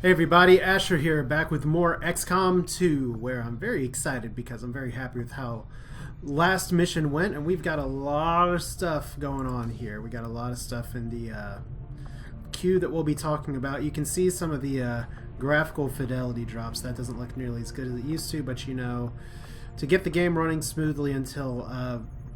Hey everybody, Asher here, back with more XCOM 2, where I'm very excited because I'm very happy with how last mission went, and we've got a lot of stuff going on here. We got a lot of stuff in the queue that we'll be talking about. You can see some of the graphical fidelity drops. That doesn't look nearly as good as it used to, but you know, to get the game running smoothly until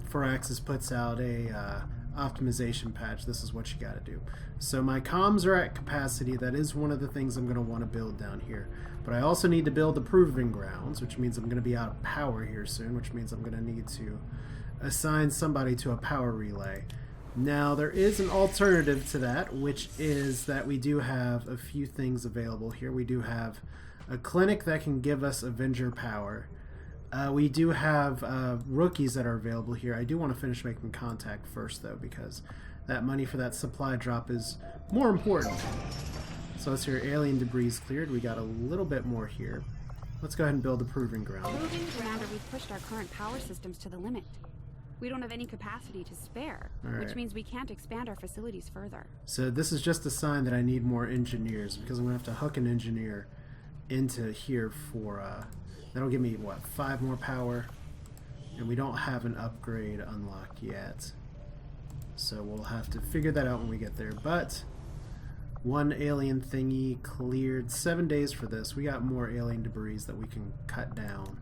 Firaxis puts out a optimization patch, this is what you got to do. So my comms are at capacity. That is one of the things I'm going to want to build down here. But I also need to build the proving grounds, which means I'm going to be out of power here soon, which means I'm going to need to assign somebody to a power relay. Now, there is an alternative to that, which is that we do have a few things available here. We do have a clinic that can give us Avenger power. We do have rookies that are available here. I do want to finish making contact first, though, because that money for that supply drop is more important. So let's hear alien debris cleared. We got a little bit more here. Let's go ahead and build a proving ground. Proving ground, we've pushed our current power systems to the limit. We don't have any capacity to spare, which means we can't expand our facilities further. So this is just a sign that I need more engineers, because I'm going to have to hook an engineer into here for... that'll give me, what, 5 more power? And we don't have an upgrade unlocked yet. So we'll have to figure that out when we get there. But one alien thingy cleared. 7 days for this. We got more alien debris that we can cut down.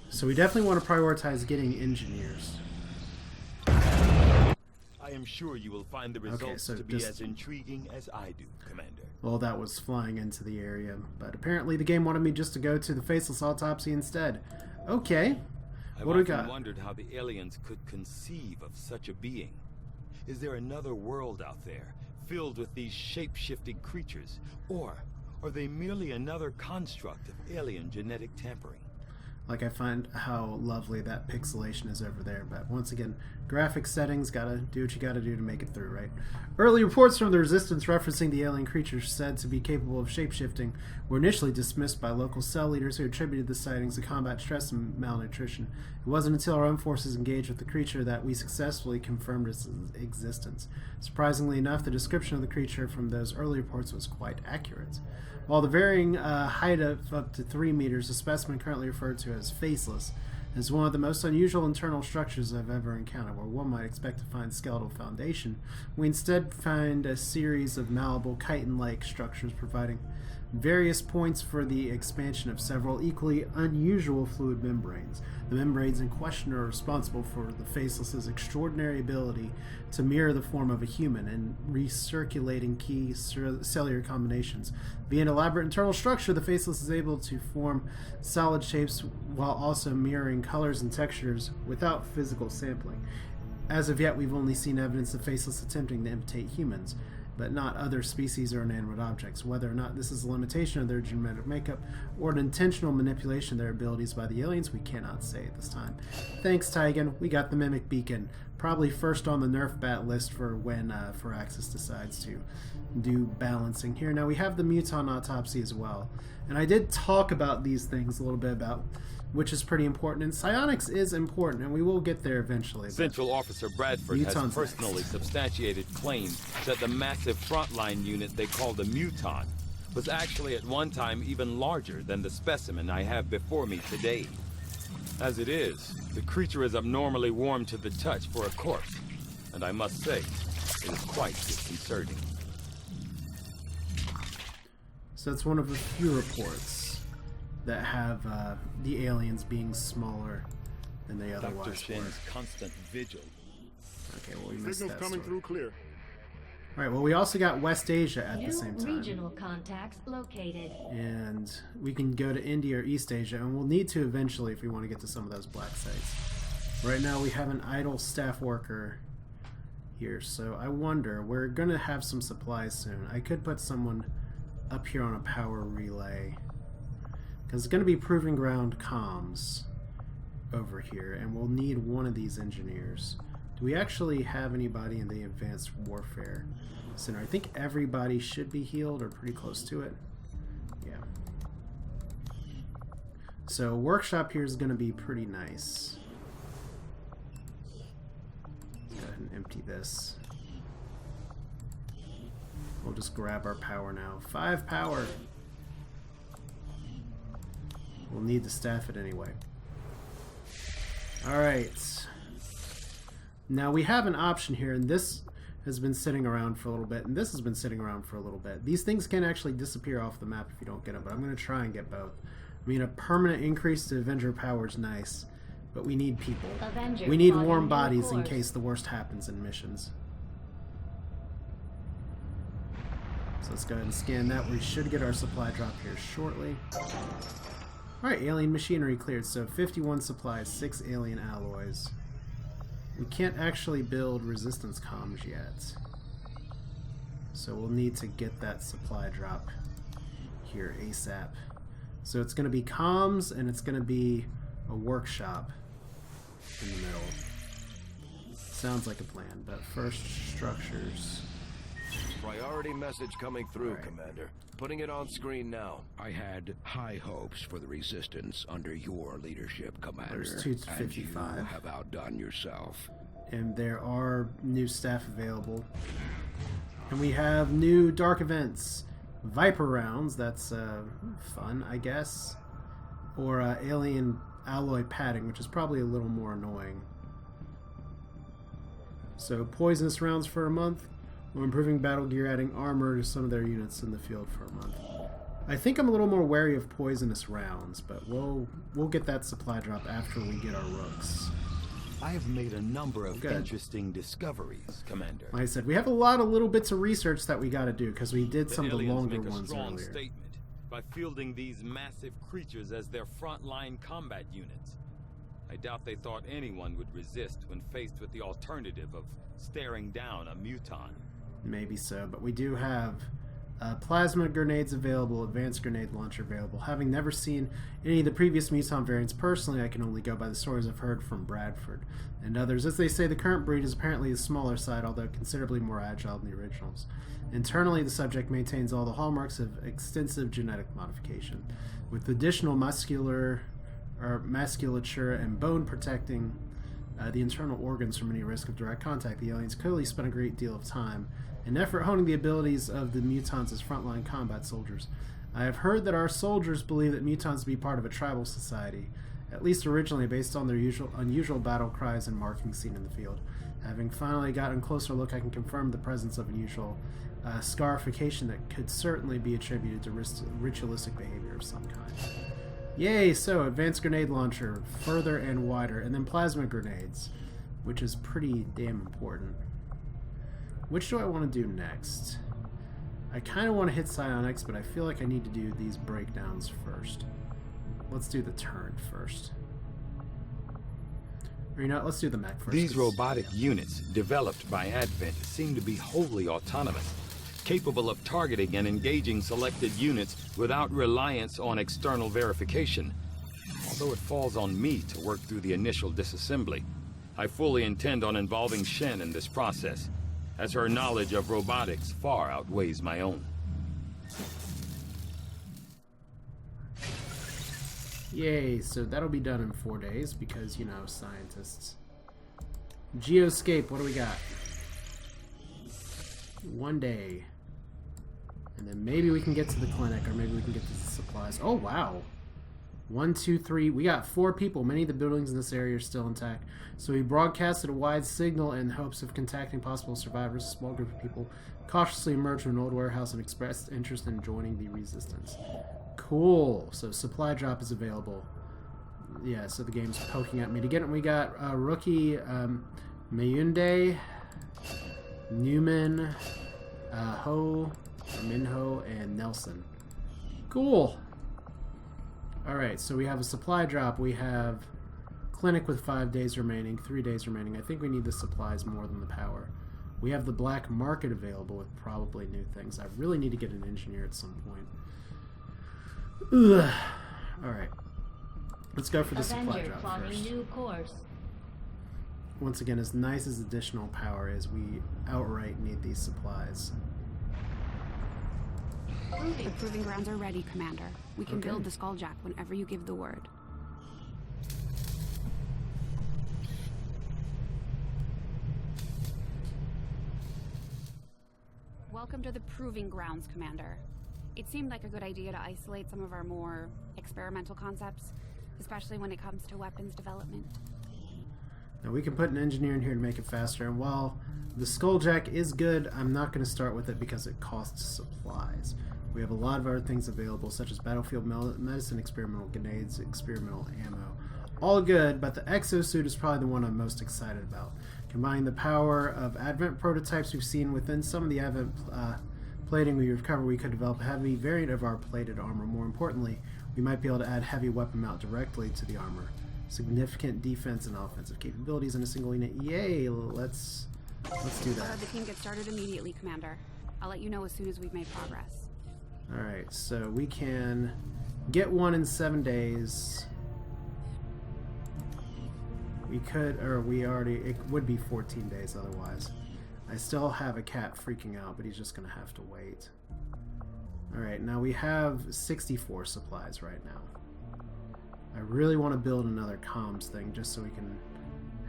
So we definitely want to prioritize getting engineers. I am sure you will find the results to be as intriguing as I do, Commander. Well, that was flying into the area, but apparently the game wanted me just to go to the faceless autopsy instead. Okay, what do we got? I've wondered how the aliens could conceive of such a being. Is there another world out there, filled with these shape-shifting creatures? Or are they merely another construct of alien genetic tampering? Like, I find how lovely that pixelation is over there, but once again, graphic settings, gotta do what you gotta do to make it through, right? Early reports from the Resistance referencing the alien creatures said to be capable of shapeshifting were initially dismissed by local cell leaders who attributed the sightings to combat stress and malnutrition. It wasn't until our own forces engaged with the creature that we successfully confirmed its existence. Surprisingly enough, the description of the creature from those early reports was quite accurate. While the varying height of up to 3 meters, the specimen currently referred to as faceless is one of the most unusual internal structures I've ever encountered. Where one might expect to find skeletal foundation, we instead find a series of malleable chitin-like structures providing various points for the expansion of several equally unusual fluid membranes. The membranes in question are responsible for the faceless's extraordinary ability to mirror the form of a human and recirculating key cellular combinations. Via an elaborate internal structure, the faceless is able to form solid shapes while also mirroring colors and textures without physical sampling. As of yet, we've only seen evidence of faceless attempting to imitate humans, but not other species or inanimate objects. Whether or not this is a limitation of their genetic makeup or an intentional manipulation of their abilities by the aliens, we cannot say at this time. Thanks, Tygan. We got the Mimic Beacon. Probably first on the Nerf bat list for when Firaxis decides to do balancing here. Now, we have the Muton Autopsy as well. And I did talk about these things a little bit about, which is pretty important. And psionics is important, and we will get there eventually. Central Officer Bradford has personally substantiated claims that the massive frontline unit they call the Muton was actually at one time even larger than the specimen I have before me today. As it is, the creature is abnormally warm to the touch for a corpse, and I must say, it is quite disconcerting. So it's one of a few reports that have the aliens being smaller than they otherwise Dr. Shen's constant vigil. Okay, well, we missed that coming story. through clear. All right, well, we also got West Asia at the same time. Regional contacts located. And we can go to India or East Asia, and we'll need to eventually if we want to get to some of those black sites. Right now, we have an idle staff worker here, so I wonder, we're going to have some supplies soon. I could put someone up here on a power relay, because it's going to be proving ground comms over here, and we'll need one of these engineers. Do we actually have anybody in the Advanced Warfare Center? I think everybody should be healed or pretty close to it. Yeah. So workshop here is going to be pretty nice. Let's go ahead and empty this. We'll just grab our power now. 5 power. We'll need to staff it anyway. Alright. Now we have an option here, and this has been sitting around for a little bit, and this has been sitting around for a little bit. These things can actually disappear off the map if you don't get them, but I'm going to try and get both. I mean, a permanent increase to Avenger power is nice, but we need people. Avenger we need warm bodies in case the worst happens in missions. So let's go ahead and scan that. We should get our supply drop here shortly. Alright, alien machinery cleared. So 51 supplies, 6 alien alloys. We can't actually build resistance comms yet. So we'll need to get that supply drop here ASAP. So it's going to be comms, and it's going to be a workshop in the middle. Sounds like a plan, but first structures. Priority message coming through, right. Commander. Putting it on screen now. I had high hopes for the Resistance under your leadership, Commander. There's 255. And you have outdone yourself. And there are new staff available. And we have new dark events. Viper rounds, that's fun, I guess. Or alien alloy padding, which is probably a little more annoying. So poisonous rounds for a month. Or improving battle gear, adding armor to some of their units in the field for a month. I think I'm a little more wary of poisonous rounds, but we'll get that supply drop after we get our rooks. I have made a number of interesting discoveries, Commander. Like I said, we have a lot of little bits of research that we got to do because we did some of the longer ones earlier. Statement by fielding these massive creatures as their frontline combat units. I doubt they thought anyone would resist when faced with the alternative of staring down a muton. Maybe so, but we do have plasma grenades available, advanced grenade launcher available. Having never seen any of the previous muton variants personally, I can only go by the stories I've heard from Bradford and others. As they say, the current breed is apparently the smaller side, although considerably more agile than the originals. Internally, the subject maintains all the hallmarks of extensive genetic modification, with additional musculature and bone protecting the internal organs from any risk of direct contact. The aliens clearly spent a great deal of time and effort honing the abilities of the mutons as frontline combat soldiers. I have heard that our soldiers believe that mutons to be part of a tribal society, at least originally based on their unusual battle cries and markings seen in the field. Having finally gotten a closer look, I can confirm the presence of unusual scarification that could certainly be attributed to ritualistic behavior of some kind. Yay! So, advanced grenade launcher, further and wider, and then plasma grenades, which is pretty damn important. Which do I want to do next? I kind of want to hit psionics, but I feel like I need to do these breakdowns first. Let's do the turret first. Or you know what, let's do the mech first. These robotic units, developed by Advent, seem to be wholly autonomous, capable of targeting and engaging selected units without reliance on external verification. Although it falls on me to work through the initial disassembly, I fully intend on involving Shen in this process, as her knowledge of robotics far outweighs my own. Yay, so that'll be done in 4 days because, you know, scientists. Geoscape, what do we got? 1 day. And then maybe we can get to the clinic, or maybe we can get to the supplies. Oh, wow. 1, 2, 3. We got 4 people. Many of the buildings in this area are still intact. So we broadcasted a wide signal in hopes of contacting possible survivors. A small group of people cautiously emerged from an old warehouse and expressed interest in joining the resistance. Cool. So supply drop is available. Yeah, so the game's poking at me to get it. We got rookie Mayunde, Newman, Minho, and Nelson. Cool. Alright, so we have a supply drop. We have clinic with 5 days remaining, 3 days remaining. I think we need the supplies more than the power. We have the black market available with probably new things. I really need to get an engineer at some point. Ugh. Alright. Let's go for the supply drop first. New course. Once again, as nice as additional power is, we outright need these supplies. The proving grounds are ready, Commander. We can build the Skulljack whenever you give the word. Welcome to the proving grounds, Commander. It seemed like a good idea to isolate some of our more experimental concepts, especially when it comes to weapons development. Now we can put an engineer in here to make it faster, and while the Skulljack is good, I'm not going to start with it because it costs supplies. We have a lot of other things available, such as battlefield medicine, experimental grenades, experimental ammo. All good, but the exosuit is probably the one I'm most excited about. Combining the power of Advent prototypes we've seen within some of the Advent plating we recovered, we could develop a heavy variant of our plated armor. More importantly, we might be able to add heavy weapon mount directly to the armor. Significant defense and offensive capabilities in a single unit. Yay! Let's do that. I'll have the team get started immediately, Commander. I'll let you know as soon as we've made progress. Alright, so we can get one in 7 days. We could, or we already, it would be 14 days otherwise. I still have a cat freaking out, but he's just going to have to wait. Alright, now we have 64 supplies right now. I really want to build another comms thing just so we can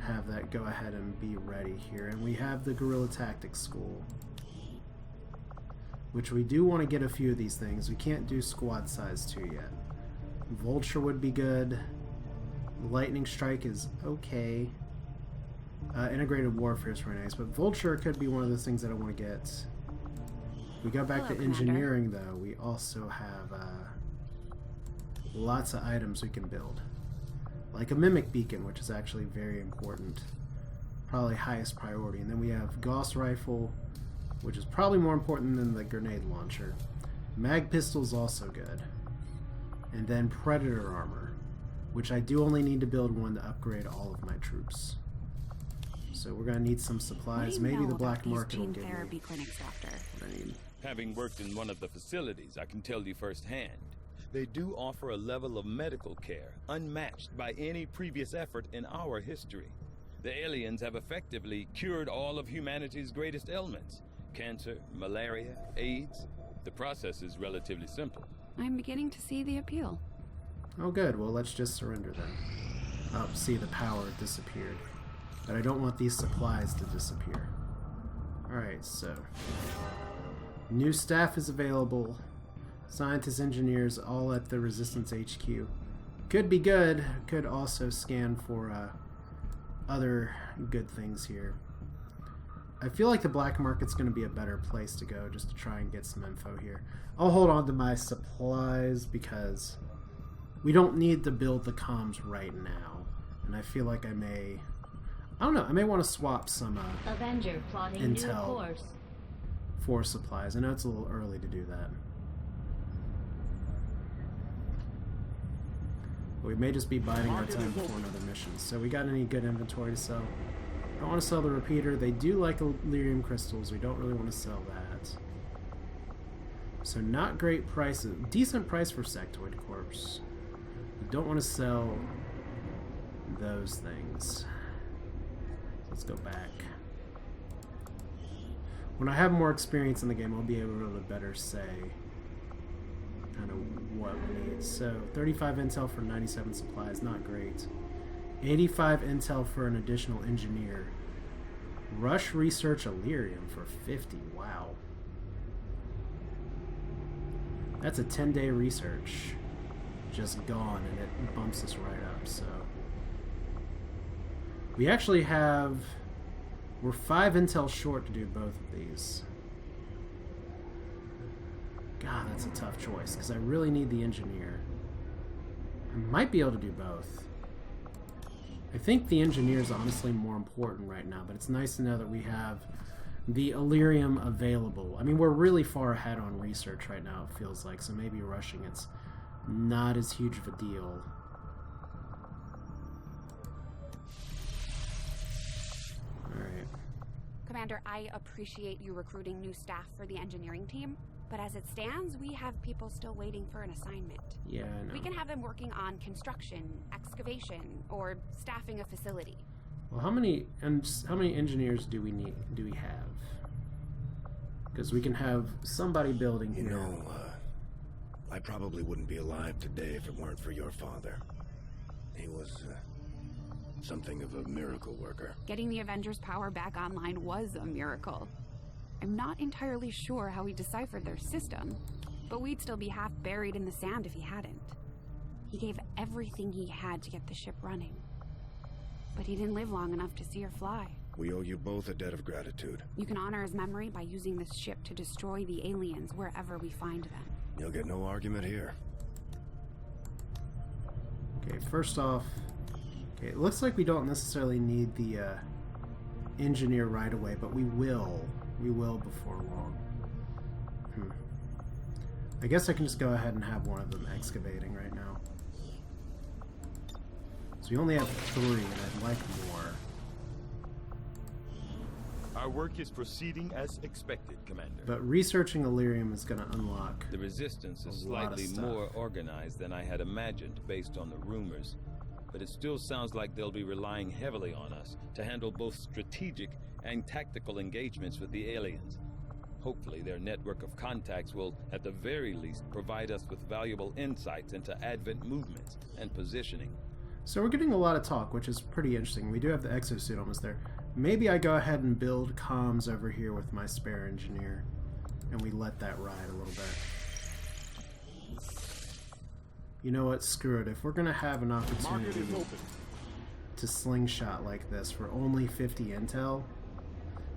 have that go ahead and be ready here. And we have the Guerrilla Tactics School, which we do want to get a few of these things. We can't do squad size 2 yet. Vulture would be good. Lightning Strike is okay. Integrated Warfare is very nice, but Vulture could be one of the things that I want to get. We go back to engineering, though. We also have lots of items we can build. Like a Mimic Beacon, which is actually very important. Probably highest priority. And then we have Gauss Rifle, which is probably more important than the grenade launcher. Mag Pistol is also good. And then Predator Armor, which I do only need to build one to upgrade all of my troops. So we're going to need some supplies. Maybe the black market will give me clinics, Doctor? what I need. Having worked in one of the facilities, I can tell you firsthand. They do offer a level of medical care unmatched by any previous effort in our history. The aliens have effectively cured all of humanity's greatest ailments. Cancer, malaria, AIDS. The process is relatively simple. I'm beginning to see the appeal. Oh good, well let's just surrender then. Oh, see, the power disappeared. But I don't want these supplies to disappear. Alright, so new staff is available. Scientists, engineers, all at the Resistance HQ. Could be good. Could also scan for other good things here. I feel like the black market's going to be a better place to go just to try and get some info here. I'll hold on to my supplies because we don't need to build the comms right now. And I feel like I don't know, I may want to swap some Avenger plotting new intel course for supplies. I know it's a little early to do that. But we may just be biding our time before another mission. So we got any good inventory to sell? Don't want to sell the repeater. They do like Lyrium crystals. We don't really want to sell that. So not great prices. Decent price for Sectoid Corpse. We don't want to sell those things. Let's go back. When I have more experience in the game, I'll be able to better say kind of what we need. So 35 intel for 97 supplies, not great. 85 intel for an additional engineer. Rush research Illyrium for 50. Wow. That's a 10-day research. Just gone, and it bumps us right up, so. We actually have... We're 5 intel short to do both of these. God, that's a tough choice, because I really need the engineer. I might be able to do both. I think the engineer is honestly more important right now, but it's nice to know that we have the Illyrium available. I mean, we're really far ahead on research right now, it feels like, so maybe rushing it's not as huge of a deal. Alright. Commander, I appreciate you recruiting new staff for the engineering team, but as it stands, we have people still waiting for an assignment. Yeah, I know. We can have them working on construction, excavation, or staffing a facility. Well, how many engineers do we have? Because we can have somebody building here. You know, I probably wouldn't be alive today if it weren't for your father. He was something of a miracle worker. Getting the Avengers' power back online was a miracle. I'm not entirely sure how he deciphered their system, but we'd still be half buried in the sand if he hadn't. He gave everything he had to get the ship running. But he didn't live long enough to see her fly. We owe you both a debt of gratitude. You can honor his memory by using this ship to destroy the aliens wherever we find them. You'll get no argument here. Okay, first off, okay, it looks like we don't necessarily need the engineer right away, but we will. We will before long. I guess I can just go ahead and have one of them excavating right now. So we only have 3, and I'd like more. Our work is proceeding as expected, Commander. But researching Illyrium is going to unlock the Resistance is slightly more organized than I had imagined based on the rumors. But it still sounds like they'll be relying heavily on us to handle both strategic and tactical engagements with the aliens. Hopefully their network of contacts will, at the very least, provide us with valuable insights into Advent movements and positioning. So we're getting a lot of talk, which is pretty interesting. We do have the exosuit almost there. Maybe I go ahead and build comms over here with my spare engineer, and we let that ride a little bit. You know what? Screw it. If we're going to have an opportunity to slingshot like this for only 50 intel,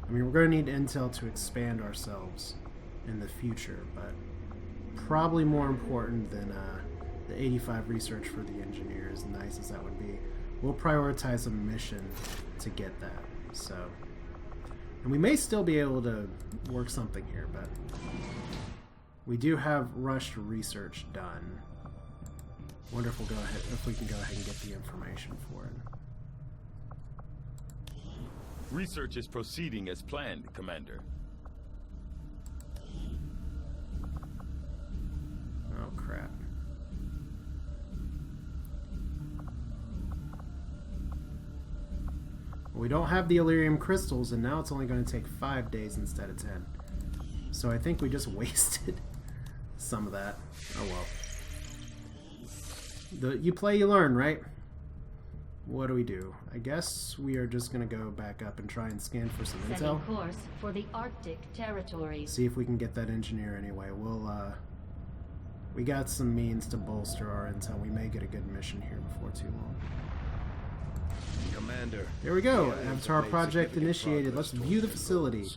I mean, we're going to need intel to expand ourselves in the future, but probably more important than the 85 research for the engineer, as nice as that would be. We'll prioritize a mission to get that. So, and we may still be able to work something here, but we do have rushed research done. Wonder if we'll go ahead, if we can go ahead and get the information for it. Research is proceeding as planned, Commander. Oh, crap. We don't have the Illyrium crystals, and now it's only going to take 5 days instead of 10. So I think we just wasted some of that. Oh well. You play, you learn, right? What do we do? I guess we are just going to go back up and try and scan for some intel. Setting course for the Arctic territories. See if we can get that engineer anyway. We got some means to bolster our intel. We may get a good mission here before too long. Commander. There we go. Avatar project initiated. Let's view the facility.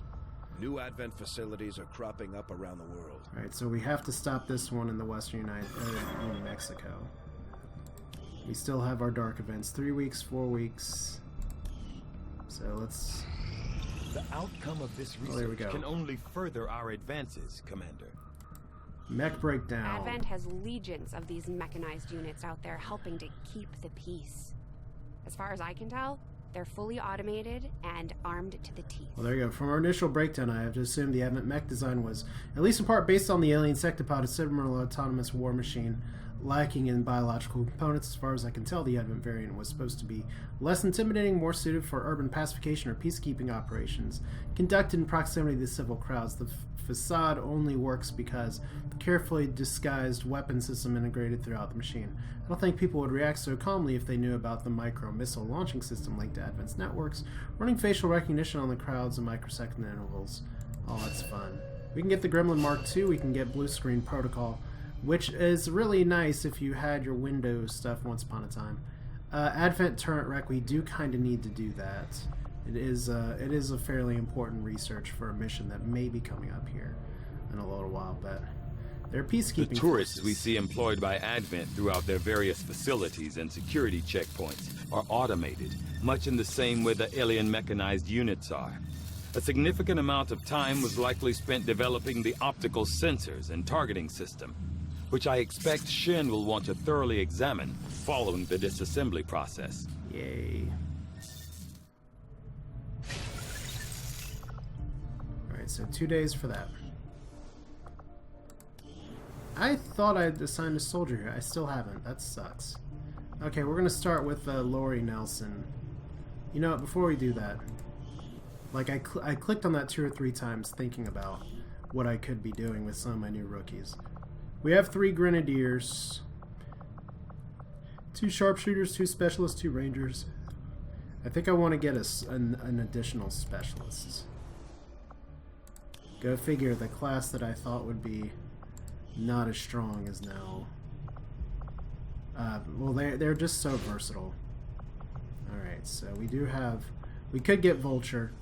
New Advent facilities are cropping up around the world. Alright, so we have to stop this one in the western New Mexico. We still have our dark events. 3 weeks, 4 weeks. So let's... The outcome of this research can only further our advances, Commander. Mech breakdown. Advent has legions of these mechanized units out there helping to keep the peace. As far as I can tell, they're fully automated and armed to the teeth. Well, there you go. From our initial breakdown, I have to assume the Advent mech design was, at least in part, based on the alien sectopod, a similar autonomous war machine lacking in biological components. As far as I can tell, the Advent variant was supposed to be less intimidating, more suited for urban pacification or peacekeeping operations conducted in proximity to civil crowds. The facade only works because the carefully disguised weapon system integrated throughout the machine. I don't think people would react so calmly if they knew about the micro-missile launching system linked to Advent's networks, running facial recognition on the crowds in microsecond intervals. Oh, that's fun. We can get the Gremlin Mark II, we can get blue screen protocol, which is really nice if you had your Windows stuff once upon a time. Advent turret rec, we do kind of need to do that. It is a fairly important research for a mission that may be coming up here in a little while, but they're peacekeeping. The tourists we see employed by Advent throughout their various facilities and security checkpoints are automated, much in the same way the alien mechanized units are. A significant amount of time was likely spent developing the optical sensors and targeting system, which I expect Shin will want to thoroughly examine following the disassembly process. Yay. Alright, so 2 days for that. I thought I'd assigned a soldier here. I still haven't. That sucks. Okay, we're gonna start with Lori Nelson. You know what, before we do that, like I clicked on that 2 or 3 times thinking about what I could be doing with some of my new rookies. We have 3 grenadiers, 2 sharpshooters, 2 specialists, 2 rangers. I think I want to get an additional specialist. Go figure, the class that I thought would be not as strong is now... well, they're just so versatile. Alright, so we do have... We could get Vulture.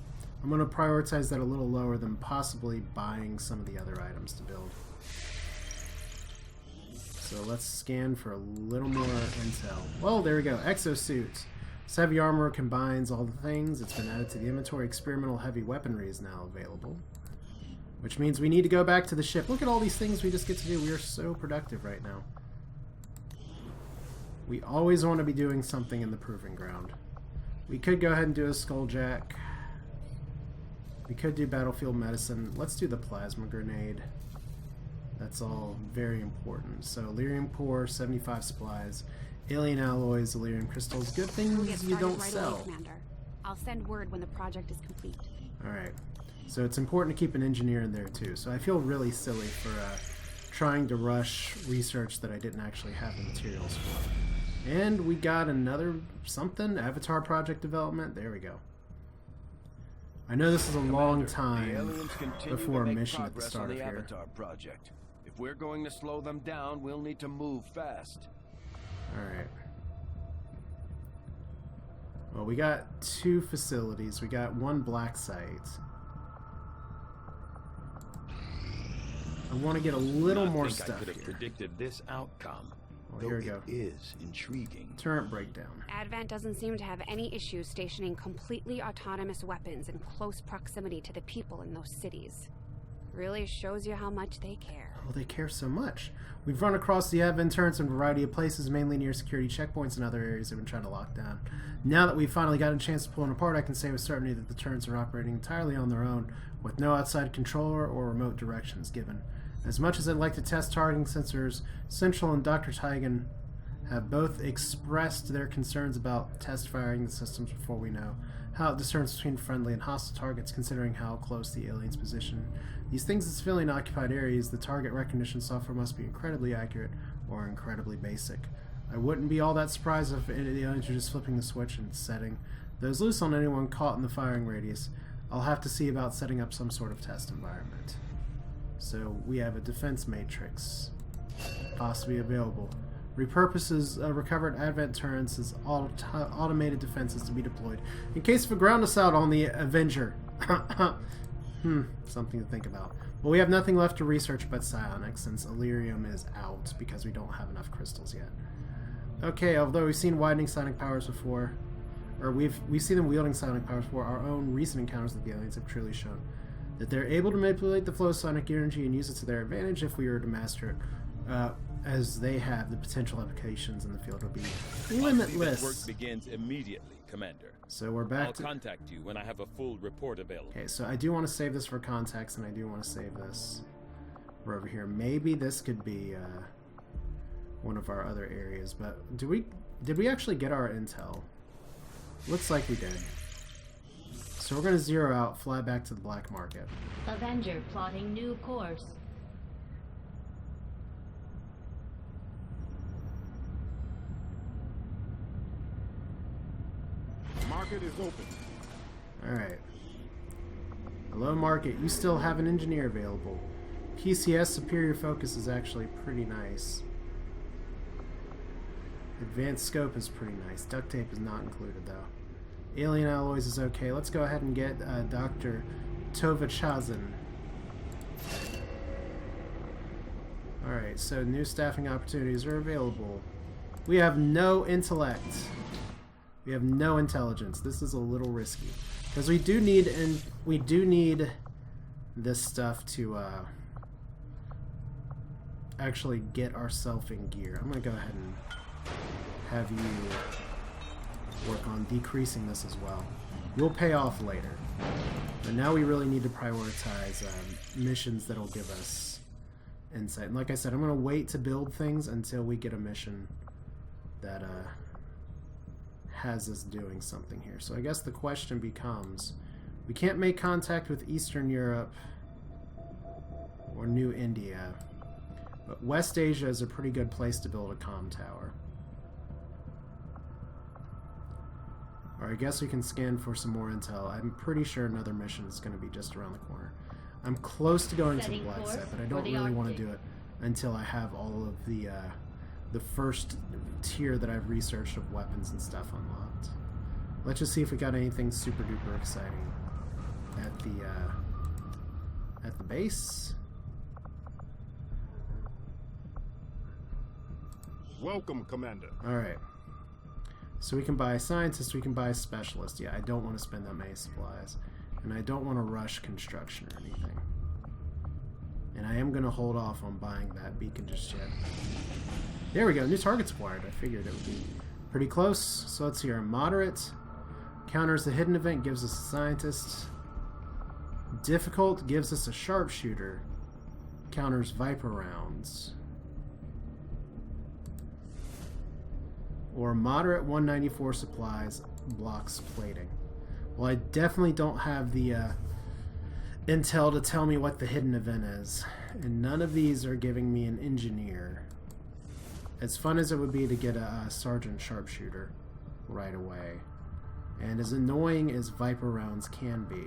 I'm going to prioritize that a little lower than possibly buying some of the other items to build. So let's scan for a little more intel. Well, there we go. Exosuit. This heavy armor combines all the things. It's been added to the inventory. Experimental heavy weaponry is now available. Which means we need to go back to the ship. Look at all these things we just get to do. We are so productive right now. We always want to be doing something in the proving ground. We could go ahead and do a Skulljack. We could do battlefield medicine. Let's do the plasma grenade. That's all very important. So, lyrium core, 75 supplies, alien alloys, Illyrium crystals. Good things you don't sell. Away, Commander. I'll send word when the project is complete. Alright. So it's important to keep an engineer in there too. So I feel really silly for trying to rush research that I didn't actually have the materials for. And we got another something, Avatar project development. There we go. I know this is a long time before a mission at the start of here. Avatar project. If we're going to slow them down, we'll need to move fast. Alright. Well, we got 2 facilities. We got 1 black site. I want to get a little more stuff I could have here. predicted this outcome. Well, here we go. It is intriguing. Turret breakdown. Advent doesn't seem to have any issues stationing completely autonomous weapons in close proximity to the people in those cities. Really shows you how much they care. Oh, they care so much. We've run across the Advent turrets in a variety of places, mainly near security checkpoints and other areas they've been trying to lock down. Now that we've finally gotten a chance to pull them apart, I can say with certainty that the turrets are operating entirely on their own, with no outside controller or remote directions given. As much as I'd like to test targeting sensors, Central and Dr. Tygan have both expressed their concerns about test firing the systems before we know how it discerns between friendly and hostile targets, considering how close the aliens position these things in civilian occupied areas. The target recognition software must be incredibly accurate or incredibly basic. I wouldn't be all that surprised if the aliens are just flipping the switch and setting those loose on anyone caught in the firing radius. I'll have to see about setting up some sort of test environment. So we have a defense matrix possibly available. Repurposes recovered Advent turrets as automated defenses to be deployed in case of a ground assault on the Avenger. Something to think about. Well, we have nothing left to research but psionics, since Illyrium is out because we don't have enough crystals yet. Okay, although we've seen widening psionic powers before, or we've seen them wielding psionic powers before, our own recent encounters with the aliens have truly shown that they're able to manipulate the flow of sonic energy and use it to their advantage if we were to master it. As they have, the potential applications in the field will be limitless. Work begins immediately, Commander. So we're back I'll contact you when I have a full report available. Okay, so I do want to save this for context, and I do want to save this for over here. Maybe this could be one of our other areas, but did we actually get our intel? Looks like we did. So we're going to zero out, fly back to the black market. Avenger plotting new course. Market is open. Alright. Hello, market. You still have an engineer available. PCS superior focus is actually pretty nice. Advanced scope is pretty nice. Duct tape is not included, though. Alien alloys is okay. Let's go ahead and get Dr. Tovachazin. Alright, so new staffing opportunities are available. We have no intellect. We have no intelligence. This is a little risky. Because we do need this stuff to actually get ourselves in gear. I'm going to go ahead and have you work on decreasing this as well. Will pay off later. But now we really need to prioritize missions that'll give us insight. And like I said, I'm going to wait to build things until we get a mission that has us doing something here. So I guess the question becomes, we can't make contact with Eastern Europe or New India, but West Asia is a pretty good place to build a comm tower. Or I guess we can scan for some more intel. I'm pretty sure another mission is going to be just around the corner. I'm close to going to the Setting black course set, but I for don't the really want to Arctic. do it until I have all of the first tier that I've researched of weapons and stuff unlocked. Let's just see if we got anything super duper exciting at the base. Welcome, Commander. Alright. So we can buy scientist, we can buy specialist. Yeah, I don't want to spend that many supplies. And I don't want to rush construction or anything. And I am going to hold off on buying that beacon just yet. There we go, new targets acquired. I figured it would be pretty close. So let's see here. Moderate. Counters the hidden event, gives us a scientist. Difficult gives us a sharpshooter. Counters Viper rounds. Or moderate 194 supplies, blocks plating. Well, I definitely don't have the intel to tell me what the hidden event is. And none of these are giving me an engineer. As fun as it would be to get a sergeant sharpshooter right away. And as annoying as Viper rounds can be,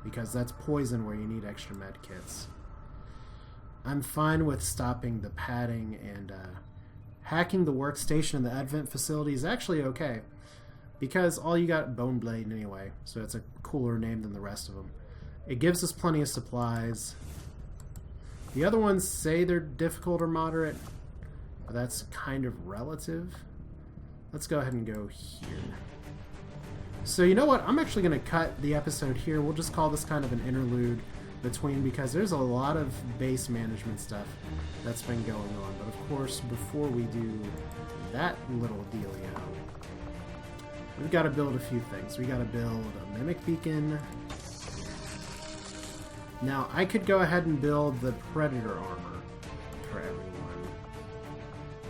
because that's poison where you need extra med kits, I'm fine with stopping the padding and hacking the workstation in the Advent facility is actually okay. Because all you got Bone Blade anyway, so it's a cooler name than the rest of them. It gives us plenty of supplies. The other ones say they're difficult or moderate, but that's kind of relative. Let's go ahead and go here. So you know what? I'm actually going to cut the episode here. We'll just call this kind of an interlude between, because there's a lot of base management stuff that's been going on. But of course, before we do that little dealio, we've got to build a few things. We got to build a mimic beacon. Now, I could go ahead and build the predator armor for everyone.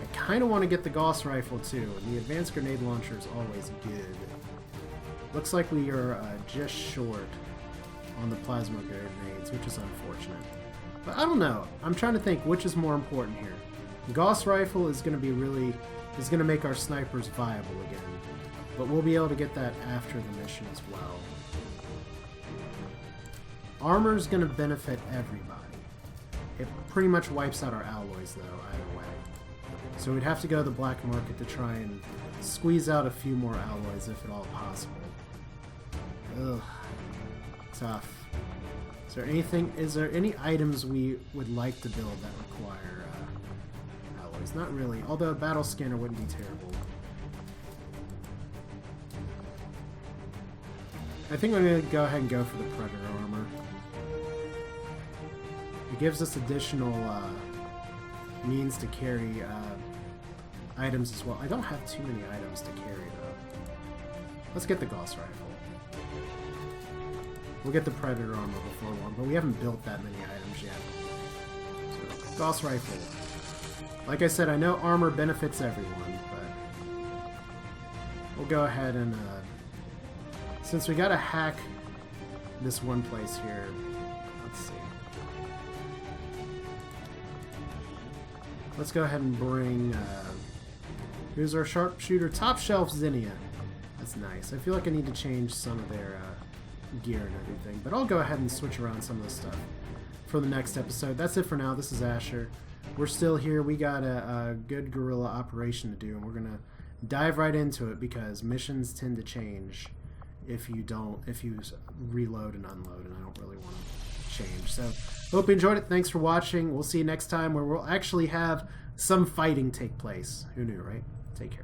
I kind of want to get the Gauss rifle too, and the advanced grenade launcher is always good. Looks like we are just short on the plasma grenades, which is unfortunate. But I don't know. I'm trying to think which is more important here. The Gauss rifle is going to make our snipers viable again. But we'll be able to get that after the mission as well. Armor is going to benefit everybody. It pretty much wipes out our alloys, though, either way. So we'd have to go to the black market to try and squeeze out a few more alloys, if at all possible. Ugh. Tough. Is there any items we would like to build that require alloys? Not really, although a battle scanner wouldn't be terrible. I think I'm going to go ahead and go for the Predator armor. It gives us additional means to carry items as well. I don't have too many items to carry, though. Let's get the Gauss rifle. We'll get the Predator armor before long, but we haven't built that many items yet. So, Gauss rifle. Like I said, I know armor benefits everyone, but we'll go ahead and since we gotta hack this one place here, let's see. Let's go ahead and bring, here's our sharpshooter, top shelf Zinnia. That's nice. I feel like I need to change some of their gear and everything, but I'll go ahead and switch around some of this stuff for the next episode. That's it for now. This is Asher. We're still here. We got a good guerrilla operation to do, and we're gonna dive right into it because missions tend to change if you reload and unload, and I don't really want to change. So hope you enjoyed it. Thanks for watching. We'll see you next time where we'll actually have some fighting take place. Who knew, right? Take care.